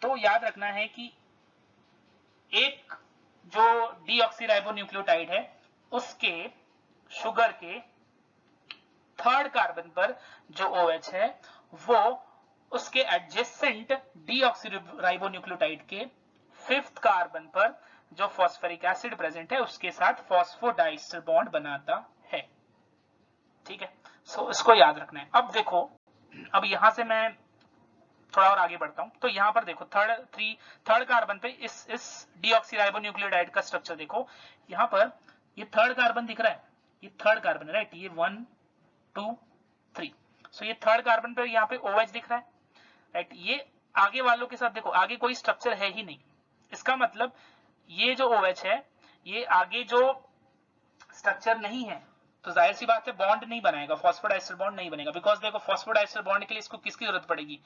तो याद रखना है कि एक जो डीऑक्सीराइबोन्यूक्लियोटाइड है उसके शुगर के 3rd कार्बन पर जो OH है वो उसके एडजेसेंट डीऑक्सीराइबोन्यूक्लियोटाइड के 5th कार्बन पर जो फॉस्फोरिक एसिड प्रेजेंट है उसके साथ फॉस्फोडाइस्टर बॉन्ड बनाता है। ठीक है, सो इसको याद रखना है। अब देखो, अब यहां से मैं थोड़ा और आगे बढ़ता हूं, तो यहां पर देखो थर्ड कार्बन पे इस डीऑक्सीराइबोन्यूक्लियोटाइड का स्ट्रक्चर देखो। यहां पर ये थर्ड कार्बन दिख रहा है, ये थर्ड कार्बन है, राइट, ये 1 2 3। सो ये थर्ड कार्बन पे यहाँ पे OH दिख रहा है, राइट। ये आगे वालों के साथ देखो, आगे कोई स्ट्रक्चर है ही नहीं। इसका मतलब ये जो OH है, ये आगे जो स्ट्रक्चर नहीं है, तो जाहिर सी बात है बॉन्ड नहीं बनाएगा, फॉस्फोडाइस्टर बॉन्ड नहीं बनेगा। बिकॉज देखो, फॉस्फोडाइस्टर बॉन्ड के लिए इसको किसकी जरूरत पड़ेगी?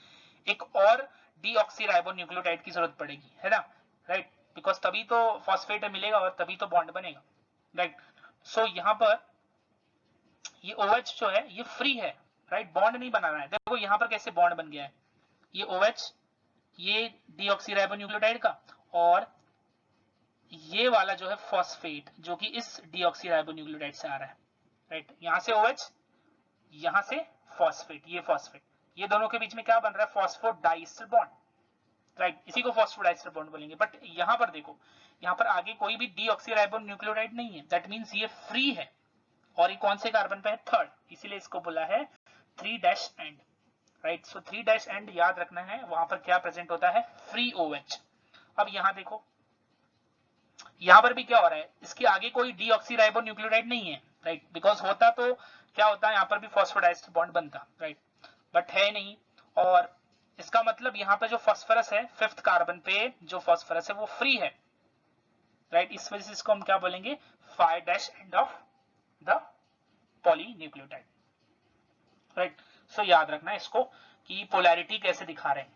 एक और डीऑक्सीराइबोन्यूक्लियोटाइड की जरूरत पड़ेगी, है ना, राइट। बिकॉज तभी तो फॉस्फेट मिलेगा और तभी तो बॉन्ड बनेगा, राइट। सो यहाँ पर ये OH जो है ये फ्री है, राइट, बॉन्ड नहीं बना रहा है। देखो यहाँ पर कैसे बॉन्ड बन गया है, ये OH, ये डीऑक्सीराइबोन्यूक्लियोटाइड का, और ये वाला जो है फॉस्फेट जो कि इस डीऑक्सीराइबोन्यूक्लियोटाइड से आ रहा है, राइट। यहां से OH, यहां से फॉस्फेट, ये फॉस्फेट, ये दोनों के बीच में क्या बन रहा है? Phosphodiester bond, right. इसी को फॉस्फोडाइस्टर बॉन्ड बोलेंगे। बट यहां पर देखो, यहां पर आगे कोई भी डीऑक्सीराइबोन्यूक्लियोटाइड नहीं है, दैट मींस ये फ्री है। और ये कौन से कार्बन पे है? थर्ड, इसीलिए इसको बोला है 3' एंड, राइट। सो 3' एंड याद रखना है, वहां पर क्या प्रेजेंट होता है? Free OH। अब यहां देखो, यहां पर भी क्या हो रहा है, इसके आगे कोई डीऑक्सीराइबोन्यूक्लियोटाइड नहीं है, राइट। बिकॉज होता तो क्या होता है, यहां पर भी फॉस्फोडाइस्टर बॉन्ड बनता, राइट, बट है नहीं। और इसका मतलब यहां पर जो फॉस्फोरस है 5th कार्बन पे जो फॉस्फोरस है वो फ्री है, राइट। इस वजह से इसको हम क्या बोलेंगे? 5' end of the polynucleotide, right. So याद रखना है इसको कि पोलैरिटी कैसे दिखा रहे हैं।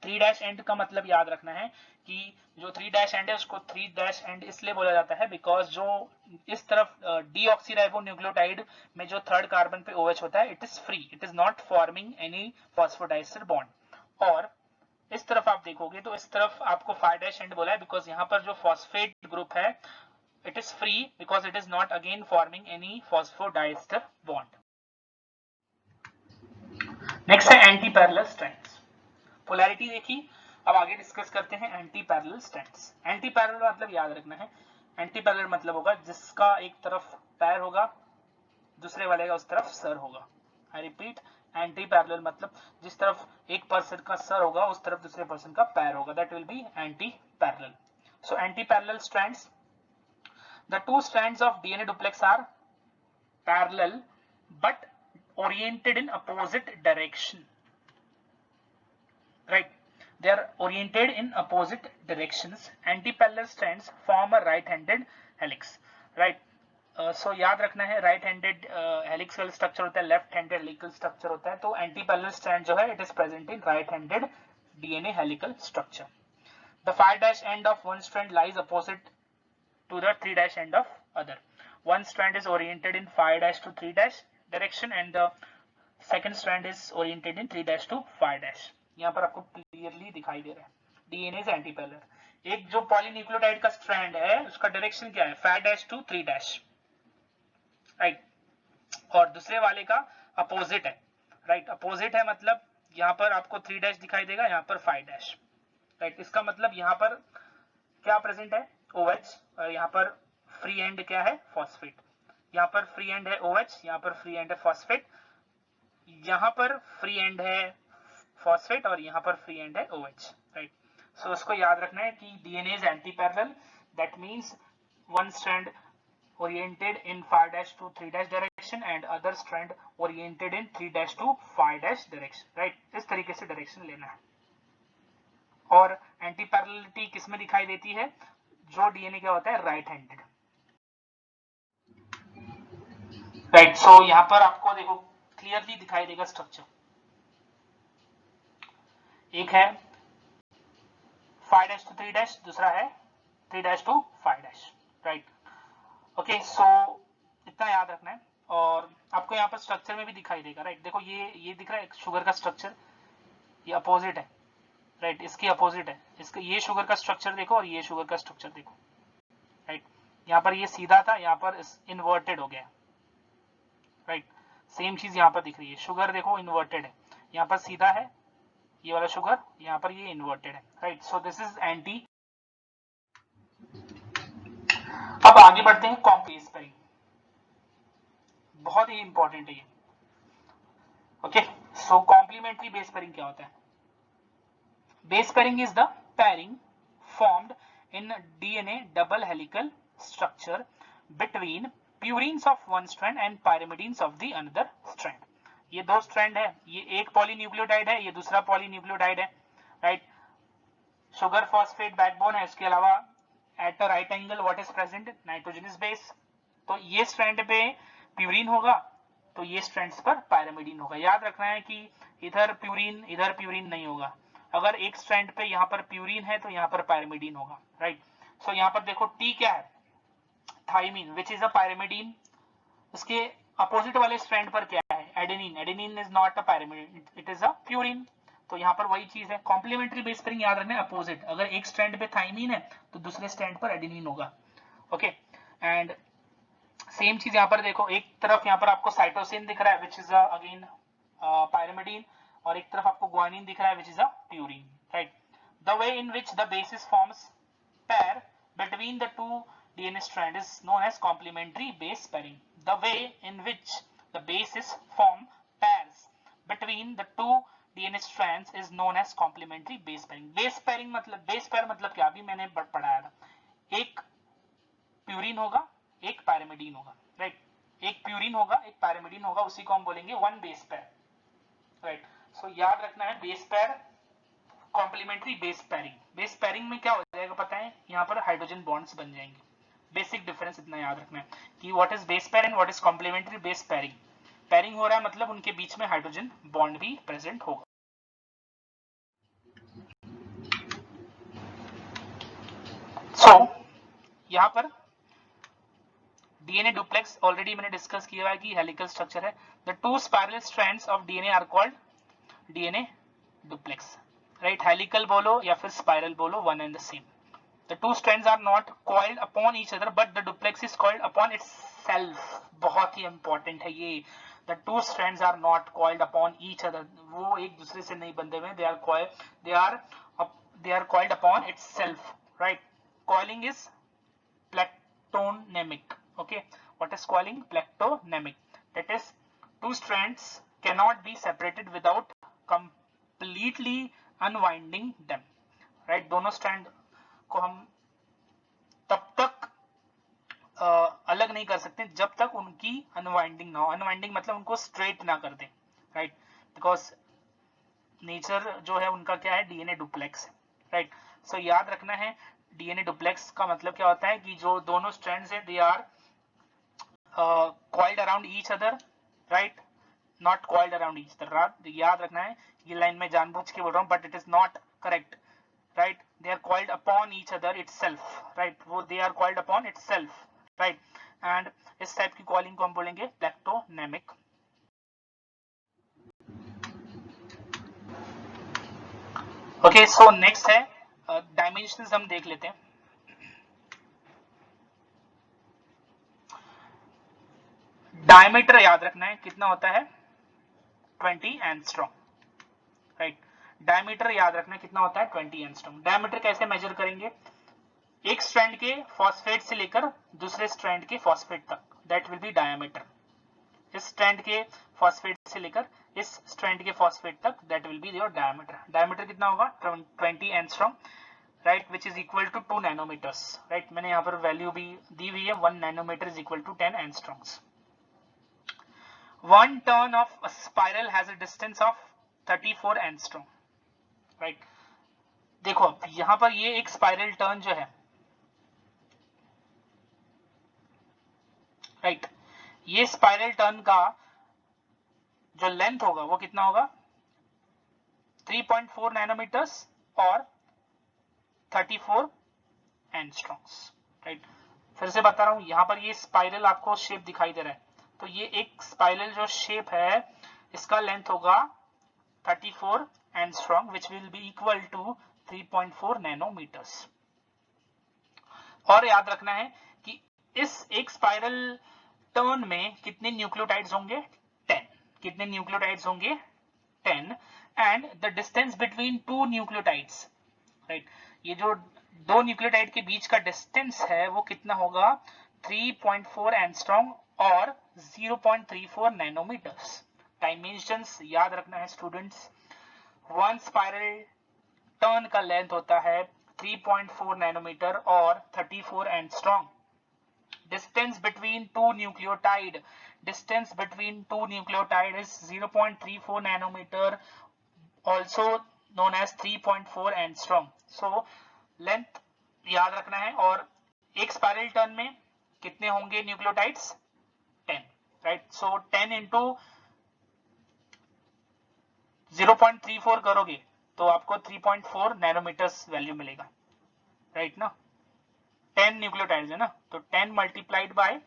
3' एंड का मतलब याद रखना है कि जो 3' एंड है उसको 3' एंड इसलिए बोला जाता है बिकॉज जो इस तरफ डीऑक्सीराइबोन्यूक्लियोटाइड में जो थर्ड कार्बन पे OH होता है, it is free, it is not forming any phosphodiester bond. और इस तरफ आप देखोगे तो इस तरफ आपको 5' एंड बोला है बिकॉज यहाँ पर जो फॉस्फेट ग्रुप है, it is free because it is not again forming any phosphodiester bond. Next है एंटी पैरेलल स्ट्रैंड्स। पोलैरिटी देखी, अब आगे डिस्कस करते हैं anti parallel strands. Anti parallel मतलब याद रखना है, एंटी पैरेलल मतलब होगा जिसका एक तरफ पैर होगा, दूसरे वाले का उस तरफ सर होगा। आई रिपीट, एंटी पैरेलल मतलब जिस तरफ एक पर्सन का सर होगा उस तरफ दूसरे पर्सन का पैर होगा, that will B anti parallel. So anti parallel strands, the two strands of DNA duplex are parallel but oriented in opposite direction, right, they are oriented in opposite directions. Anti-parallel strands form a right-handed helix, right. So याद रखना है, राइट हैंडेड हेलिक्सल स्ट्रक्चर होता है, लेफ्ट हैंडेड हेलिकल स्ट्रक्चर होता है। तो एंटी पैरेलल स्ट्रैंड जो है it is present in right handed DNA helical structure. The 5' end of one strand lies opposite to the 3' end of other. One strand is oriented in 5' to 3' direction and the second strand is oriented in 3' to 5'। यहाँ पर आपको क्लियरली दिखाई दे रहा है, DNA is anti-parallel। एक जो पॉलीन्यूक्लियोटाइड का स्ट्रैंड है उसका डायरेक्शन क्या है? 5' to 3', राइट, और दूसरे वाले का अपोजिट है, राइट। अपोजिट है मतलब यहाँ पर आपको 3' दिखाई देगा, यहाँ पर 5', राइट। इसका मतलब यहाँ पर क्या प्रेजेंट है? OH, और यहाँ पर फ्री एंड क्या है? फॉस्फेट। यहाँ पर फ्री एंड है OH, यहाँ पर फ्री एंड है फॉस्फेट, यहाँ पर फ्री एंड है फॉस्फेट और यहाँ पर फ्री एंड है OH, राइट। सो उसको याद रखना है कि DNA is anti-parallel, that means one strand oriented in 5' to 3' direction and other strand oriented in 3' to 5' direction, right। इस तरीके से डायरेक्शन लेना है। और एंटी पैरेललिटी किसमें दिखाई देती है? जो DNA क्या होता है? Right handed, right. सो यहाँ पर आपको देखो क्लियरली दिखाई देगा स्ट्रक्चर, एक है 5' to 3', दूसरा है 3' to 5', राइट। ओके, सो इतना याद रखना है। और आपको यहाँ पर स्ट्रक्चर में भी दिखाई देगा, राइट। देखो ये दिख रहा है शुगर का स्ट्रक्चर, ये अपोजिट है, राइट, इसकी अपोजिट है। इसका ये शुगर का स्ट्रक्चर देखो और ये शुगर का स्ट्रक्चर देखो, राइट। यहाँ पर ये सीधा था, यहाँ पर इन्वर्टेड हो गया, राइट। सेम चीज यहाँ पर दिख रही है, शुगर देखो इन्वर्टेड है, यहाँ पर सीधा है, ये वाला शुगर, यहाँ पर ये इन्वर्टेड है, right. So this is anti. अब आगे बढ़ते हैं कॉम्प्लेक्स पेयरिंग, बहुत ही इंपॉर्टेंट है ये। ओके, सो कॉम्प्लीमेंट्री बेस पेयरिंग क्या होता है? Base pairing is the pairing formed in DNA double helical structure between purines of one strand and pyrimidines of the another strand. ये दो स्ट्रैंड है, ये एक पॉलीन्यूक्लियोटाइड है, ये दूसरा पॉलीन्यूक्लियोटाइड है, राइट। शुगर फॉस्फेट बैकबोन है, इसके अलावा at a right angle what is present? Nitrogenous base. तो ये स्ट्रैंड पे प्यूरिन होगा, तो ये स्ट्रैंड्स पर पायरिमिडीन होगा। याद रखना है कि इधर प्यूरिन नहीं होगा। अगर एक स्ट्रैंड पे यहाँ पर प्यूरिन है तो यहाँ पर पायरिमिडीन होगा, राइट। सो यहाँ पर देखो टी क्या है? Thymine, which is a pyrimidine. उसके अपोजिट वाले स्ट्रैंड पर क्या है? Adenine. Adenine is not a pyrimidine, it is a purine. तो यहाँ पर वही चीज है, कॉम्प्लीमेंट्री बेस पेयरिंग याद रखना है अपोजिट। अगर एक स्ट्रैंड पे थाइमिन है तो दूसरे स्ट्रैंड पर एडेनिन होगा। ओके, एंड सेम चीज यहाँ पर देखो, एक तरफ यहाँ पर आपको साइटोसिन दिख रहा है विच इज अगेन पायरिमिडीन, और एक तरफ आपको ग्वानिन दिख रहा है which is a purine, right. The way in which the basis forms pair between the two DNA strands is known as complementary base pairing. The way in which the bases form pairs between the two DNA strands is known as complementary base pairing. Base pairing मतलब base pair मतलब क्या? अभी मैंने पढ़ाया था, एक प्यूरिन होगा एक पायरिमिडीन होगा, राइट। एक प्यूरिन होगा एक पायरिमिडीन होगा, उसी को हम बोलेंगे one base pair, right. So याद रखना है base pair, complementary base pairing. Base pairing में क्या हो जाएगा पता है? यहाँ पर हाइड्रोजन बॉन्ड्स बन जाएंगे। बेसिक डिफरेंस इतना याद रखना है कि what is base pair and what is complementary base pairing. Pairing हो रहा है मतलब उनके बीच में हाइड्रोजन बॉन्ड भी प्रेजेंट होगा। सो यहाँ पर डीएनए डुप्लेक्स ऑलरेडी मैंने डिस्कस किया है कि हेलिकल स्ट्रक्चर है। The two spiral strands of DNA are called DNA duplex, right. Helical बोलो या फिर स्पाइरल बोलो, one and the same. The two strands are not coiled upon each other, but the duplex is coiled upon itself. बहुत ही important है ये। The two strands are not coiled upon each other. वो एक दूसरे से नहीं बंधे हुए। They are coiled upon itself, right? Coiling is plectonemic. Okay, what is coiling? Plectonemic. That is, two strands cannot be separated without completely unwinding them, right? दोनों स्ट्रैंड को हम तब तक अलग नहीं कर सकते जब तक उनकी अनवाइंडिंग ना हो। अनवाइंडिंग मतलब उनको स्ट्रेट ना कर दें, राइट। बिकॉज नेचर जो है उनका क्या है? DNA duplex, right. सो याद रखना है डीएनए डुप्लेक्स का मतलब क्या होता है कि जो दोनों स्ट्रैंड्स है they are coiled around each other, right, not coiled around each other. याद रखना है, ये लाइन में जानबूझ के बोल रहा हूँ but it is not correct, right? They are coiled upon each other itself, right? वो they are coiled upon itself, right? And इस टाइप की कॉलिंग को हम बोलेंगे प्लेक्टोनेमिक। ओके, सो नेक्स्ट है डायमेंशंस, हम देख लेते हैं। डायमीटर याद रखना है कितना होता है? 20 एंगस्ट्रॉम, राइट। डायमीटर याद रखना है कितना होता है? 20 एंगस्ट्रॉम। डायमीटर कैसे मेजर करेंगे? एक स्ट्रैंड के फॉस्फेट से लेकर दूसरे स्ट्रैंड के फॉस्फेट तक, दैट विल बी डायमीटर। इस स्ट्रैंड के फॉस्फेट से लेकर इस स्ट्रैंड के फॉस्फेट तक, that will be your diameter. Diameter कितना होगा? 20 angstrom, right, which is equal to 2 nanometres, right. मैंने यहाँ पर वैल्यू भी दी हुई है, 1 nanometre is equal to 10 angstroms. One turn of a spiral has a distance of 34 angstrom, right. देखो अब यहाँ पर ये एक स्पाइरल टर्न जो है, राइट, ये स्पाइरल टर्न का जो लेंथ होगा वो कितना होगा? 3.4 नैनोमीटर्स और 34 एंगस्ट्रॉम्स, राइट। फिर से बता रहा हूं, यहाँ पर ये स्पाइरल आपको शेप दिखाई दे रहा है, तो ये एक स्पाइरल जो शेप है इसका लेंथ होगा 34 angstrom, which will be equal to 3.4 nanometres. और याद रखना है कि इस एक स्पाइरल टर्न में कितने न्यूक्लियोटाइड्स होंगे? 10। कितने न्यूक्लियोटाइड्स होंगे? 10। And the distance between to nucleotides, right, ये जो दो न्यूक्लियोटाइड के बीच का डिस्टेंस है वो कितना होगा 3.4 एंगस्ट्रॉम और 0.34 नैनोमीटर्स। डायमेंशंस याद रखना है स्टूडेंट्स। वन स्पाइरल टर्न का लेंथ होता है 3.4 नैनोमीटर और 34 angstrom. distance between two nucleotide is 0.34 nanometer, also known as 3.4 angstrom. so length याद रखना है। और एक स्पाइरल टर्न में कितने होंगे न्यूक्लियोटाइड्स 10, राइट। सो 10 इंटू 0.34 करोगे तो आपको 3.4 नैनोमीटर्स वैल्यू मिलेगा, राइट ना। 10 न्यूक्लियोटाइड्स है ना, तो 10 मल्टीप्लाइड बाय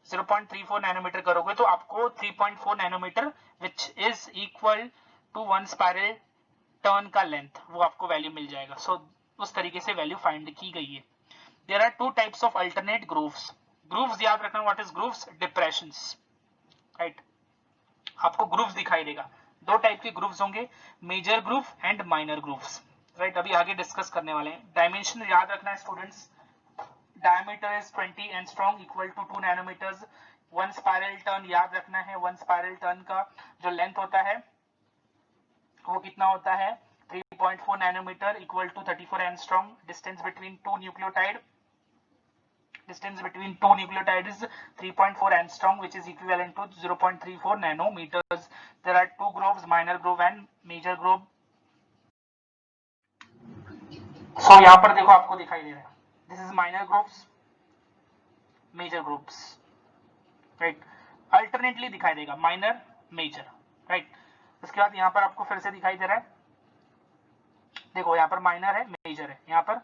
0.34 नैनोमीटर करोगे तो आपको 3.4 nanometre which is equal to one spiral turn का लेंथ, वो आपको वैल्यू मिल जाएगा। सो उस तरीके से वैल्यू फाइंड की गई है। There are two types of alternate grooves. Grooves याद रखना, what is grooves, depressions, right. आपको ग्रूव्स दिखाई देगा, दो टाइप के ग्रूव्स होंगे, major groove and minor grooves, right. अभी आगे डिस्कस करने वाले हैं। डायमेंशन याद रखना है students, diameter is 20 angstrom equal to 2 nanometers। One spiral turn याद रखना है, वन स्पाइरल टर्न का जो लेंथ होता है वो कितना होता है 3.4 nanometre equal to 34 angstrom. Distance between two nucleotide is 3.4 angstrom which is equivalent to 0.34 nanometers। there are two grooves, minor groove and major groove। so यहाँ पर देखो आपको दिखाई दे रहा है, this is minor grooves, major groups, right। Alternately दिखाई देगा माइनर मेजर, राइट। उसके बाद यहाँ पर आपको फिर से दिखाई दे रहा है, देखो यहाँ पर माइनर है मेजर है, यहाँ पर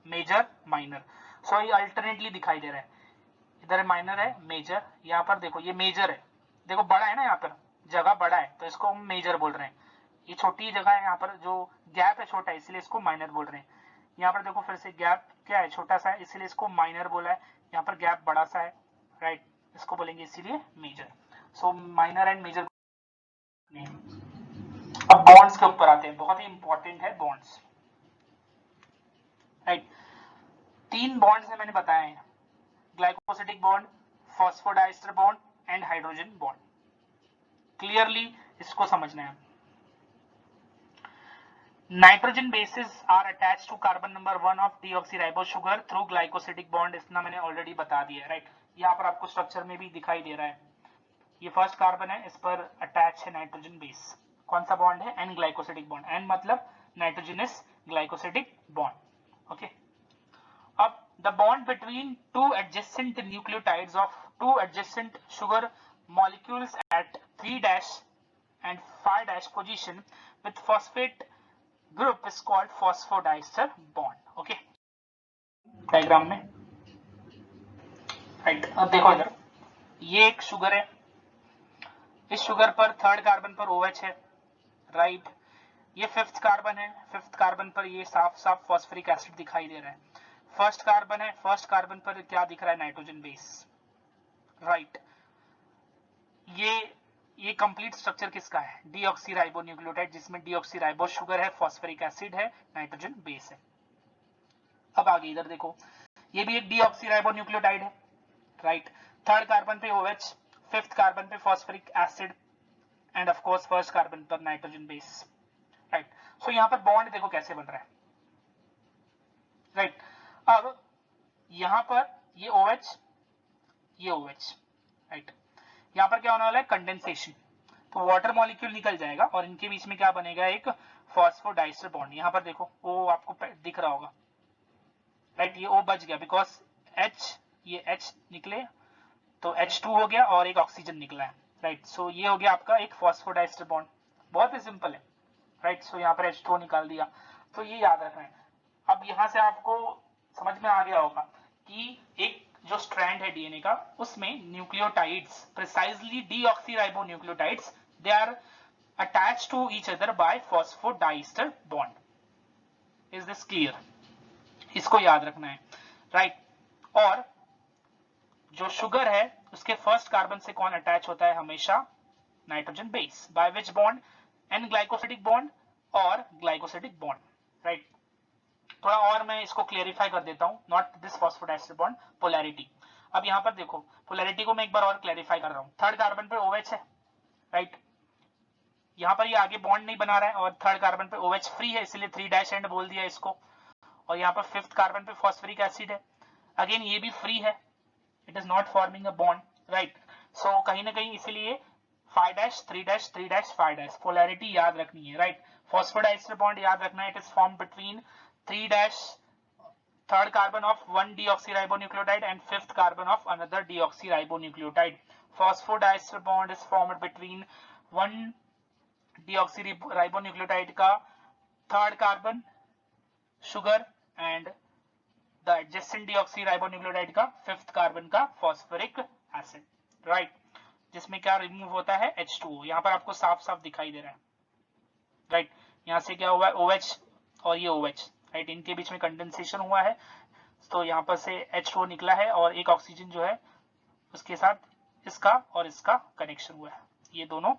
मेजर माइनर। सो ये अल्टरनेटली दिखाई दे रहा है, इधर माइनर है मेजर, यहाँ पर देखो ये मेजर है, देखो बड़ा है ना, यहाँ पर जगह बड़ा है तो इसको हम मेजर बोल रहे हैं। ये छोटी जगह है, यहाँ पर जो गैप है छोटा है इसलिए इसको माइनर बोल रहे हैं। यहाँ पर देखो फिर से गैप क्या है, छोटा सा है इसलिए इसको माइनर बोला है। यहाँ पर गैप बड़ा सा है, राइट, इसको बोलेंगे इसीलिए major. So minor and major. अब बॉन्ड्स के ऊपर आते हैं, बहुत ही इंपॉर्टेंट है बॉन्ड्स, राइट। तीन बॉन्ड्स है मैंने बताया है, glycosidic bond, phosphodiester bond and hydrogen bond. Clearly इसको समझना है। Nitrogen bases are attached to carbon number 1 of deoxyribose sugar through glycosidic bond, इतना मैंने ऑलरेडी बता दिया है, राइट। यहाँ पर आपको स्ट्रक्चर में भी दिखाई दे रहा है, ये फर्स्ट कार्बन है, इस पर अटैच है नाइट्रोजन बेस। कौन सा बॉन्ड है, एन ग्लाइकोसिडिक बॉन्ड, एन मतलब नाइट्रोजनस ग्लाइकोसिडिक बॉन्ड, ओके। अब the bond between two adjacent nucleotides of two adjacent sugar molecules at 3' and 5' position with phosphate group is called phosphodiester bond, okay। Diagram में, राइट। अब देखो इधर, ये एक शुगर है, इस शुगर पर थर्ड कार्बन पर OH है, राइट। ये फिफ्थ कार्बन है, फिफ्थ कार्बन पर ये साफ साफ फॉस्फोरिक एसिड दिखाई दे रहा है। फर्स्ट कार्बन है, फर्स्ट कार्बन पर क्या दिख रहा है, नाइट्रोजन बेस, राइट। ये कंप्लीट स्ट्रक्चर किसका है, डीऑक्सीराइबोन्यूक्लियोटाइड, जिसमें डीऑक्सीराइबोस शुगर है, फॉस्फोरिक एसिड है, नाइट्रोजन बेस है। अब आगे इधर देखो, ये भी एक डीऑक्सीराइबोन्यूक्लियोटाइड है, राइट। थर्ड कार्बन पे OH, फिफ्थ कार्बन पे phosphoric acid end of course first carbon पर नाइट्रोजन बेस, राइट। सो यहाँ पर बॉन्ड देखो कैसे बन रहा है, राइट। अब यहाँ पर ये OH, ये OH, राइट। यहाँ पर क्या होने वाला है, कंडेंसेशन, तो वाटर मॉलिक्यूल निकल जाएगा और इनके बीच में क्या बनेगा, एक फॉस्फोडाइस्टर बॉन्ड। यहाँ पर देखो O आपको दिख रहा होगा, राइट। ये O बच गया बिकॉज H, ये H निकले तो H2 हो गया और एक ऑक्सीजन निकला है, राइट। सो ये हो गया आपका एक फॉस्फोडाइस्टर बॉन्ड, बहुत ही सिंपल है, राइट। सो यहाँ पर H2 निकाल दिया, तो ये याद रखना है। अब यहाँ से आपको समझ में आ गया होगा कि एक जो स्ट्रैंड है डीएनए का, उसमें nucleotides, precisely deoxyribonucleotides, they are attached to each other by phosphodiester bond. Is this clear, इसको याद रखना है, राइट। और जो शुगर है उसके फर्स्ट कार्बन से कौन अटैच होता है हमेशा, nitrogen base, by which bond, N glycosidic bond और ग्लाइकोसिडिक बॉन्ड, राइट। थोड़ा और मैं इसको क्लेरिफाई कर देता हूं, not this phosphodiester bond, polarity. अब यहां पर देखो पोलैरिटी को मैं एक बार और क्लेरिफाई कर रहा हूं। थर्ड कार्बन पे OH है, राइट, यहां पर ये आगे बॉन्ड नहीं बना रहा है और थर्ड कार्बन पे OH फ्री है, इसलिए 3' एंड बोल दिया इसको। और यहाँ पर फिफ्थ कार्बन पे फॉस्फोरिक एसिड है, अगेन ये भी फ्री है, it is not forming a bond, right. So कहीं ना कहीं इसीलिए 5' 3' 3' 5' पोलैरिटी याद रखनी है, राइट। फॉस्फोडाइस्टर बॉन्ड याद रखना है, it is form between 3' third carbon of one deoxyribonucleotide and fifth carbon of another deoxyribonucleotide. Phosphodiester bond is formed between one deoxyribonucleotide का third carbon sugar and the adjacent deoxyribonucleotide का fifth carbon का phosphoric acid, right, जिसमें क्या रिमूव होता है H2O। यहाँ पर आपको साफ साफ दिखाई दे रहा है, राइट। यहाँ से क्या हुआ है OH और ये OH, राइट, इनके बीच में कंडेंसेशन हुआ है, तो यहाँ पर से H2O निकला है और एक ऑक्सीजन जो है उसके साथ इसका और इसका कनेक्शन हुआ है, ये दोनों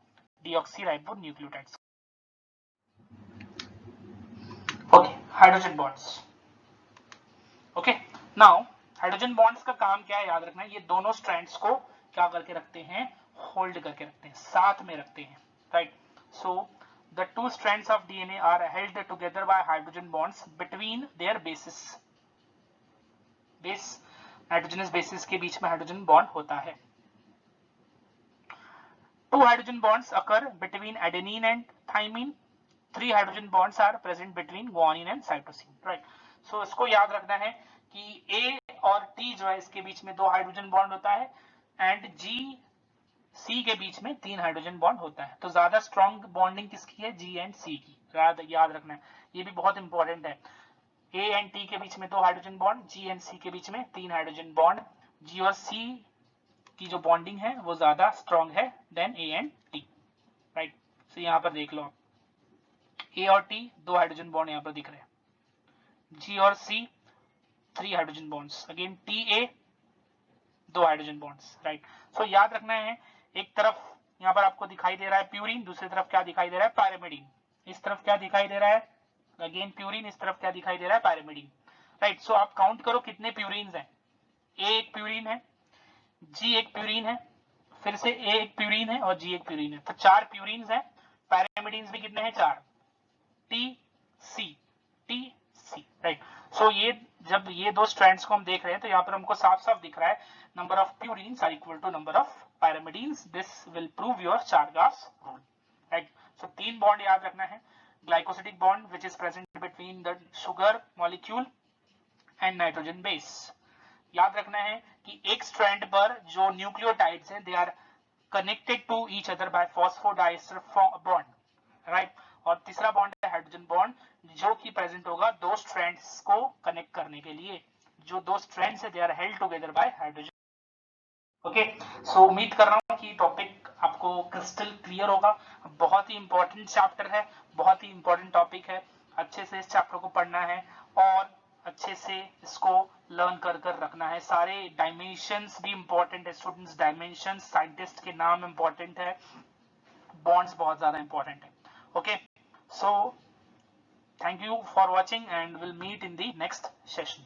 deoxyribonucleotides. Okay, hydrogen bonds. Okay, now hydrogen bonds का काम क्या है याद रखना है, ये दोनों स्ट्रैंड्स को क्या करके रखते हैं, होल्ड करके रखते हैं, साथ में रखते हैं, right. So the two strands of DNA are held together by hydrogen bonds between their bases. Base nitrogenous bases के बीच में हाइड्रोजन बॉन्ड होता है। Two hydrogen bonds occur between adenine and thymine. 3 hydrogen bonds are present between guanine and cytosine, right? So इसको याद रखना है कि A और T जो है इसके बीच में 2 हाइड्रोजन बॉन्ड होता है एंड G C के बीच में 3 हाइड्रोजन बॉन्ड होता है। तो ज्यादा स्ट्रॉन्ग बॉन्डिंग किसकी है, G एंड C की, याद रखना है, ये भी बहुत इंपॉर्टेंट है। A एंड T के बीच में 2 hydrogen bond, G and C के बीच में 3 हाइड्रोजन बॉन्ड। G और C की जो बॉन्डिंग है वो ज्यादा स्ट्रॉन्ग है than A and T, right. So यहाँ पर देख लो आप, A और T 2 हाइड्रोजन बॉन्ड यहाँ पर दिख रहे हैं, G और C 3 hydrogen bonds, again TA 2 hydrogen bonds, right. So याद रखना है, एक तरफ यहाँ पर आपको दिखाई दे रहा है प्यूरिन, दूसरी तरफ क्या दिखाई दे रहा है, पैरामिडीन। इस तरफ क्या दिखाई दे रहा है, अगेन प्यूरिन, इस तरफ क्या दिखाई दे रहा है, पैरामिडीन, राइट। सो आप काउंट करो कितने प्यूरिन हैं। A एक प्यूरिन है, G एक प्यूरिन है, फिर से A एक प्यूरिन है और G एक प्यूरिन है, तो 4 प्यूरिन हैं। पैरामिडीन भी कितने हैं, 4, T C, राइट। सो ये जब ये दो स्ट्रैंड्स को हम देख रहे हैं तो यहाँ पर हमको साफ साफ दिख रहा है number of purines are equal to number of pyrimidines, this will prove your Chargaff's rule, right. So 3 bond याद रखना है, glycosidic bond which is present between the sugar molecule and nitrogen base. याद रखना है कि एक स्ट्रैंड पर जो न्यूक्लियोटाइड्स हैं they are connected to each other by phosphodiester bond, right. और तीसरा बॉन्ड है हाइड्रोजन बॉन्ड, जो कि प्रेजेंट होगा 2 स्ट्रैंड्स को कनेक्ट करने के लिए, जो 2 स्ट्रैंड्स है they are held together by hydrogen. Okay, so उम्मीद कर रहा हूं कि टॉपिक आपको क्रिस्टल क्लियर होगा। बहुत ही इंपॉर्टेंट चैप्टर है, बहुत ही इंपॉर्टेंट टॉपिक है, अच्छे से इस चैप्टर को पढ़ना है और अच्छे से इसको लर्न कर रखना है। सारे डायमेंशंस भी इंपॉर्टेंट है स्टूडेंट्स, डायमेंशंस, साइंटिस्ट के नाम इंपॉर्टेंट है, बॉन्ड्स बहुत ज्यादा इंपॉर्टेंट है। Okay, so thank you for watching and we'll meet in the next session.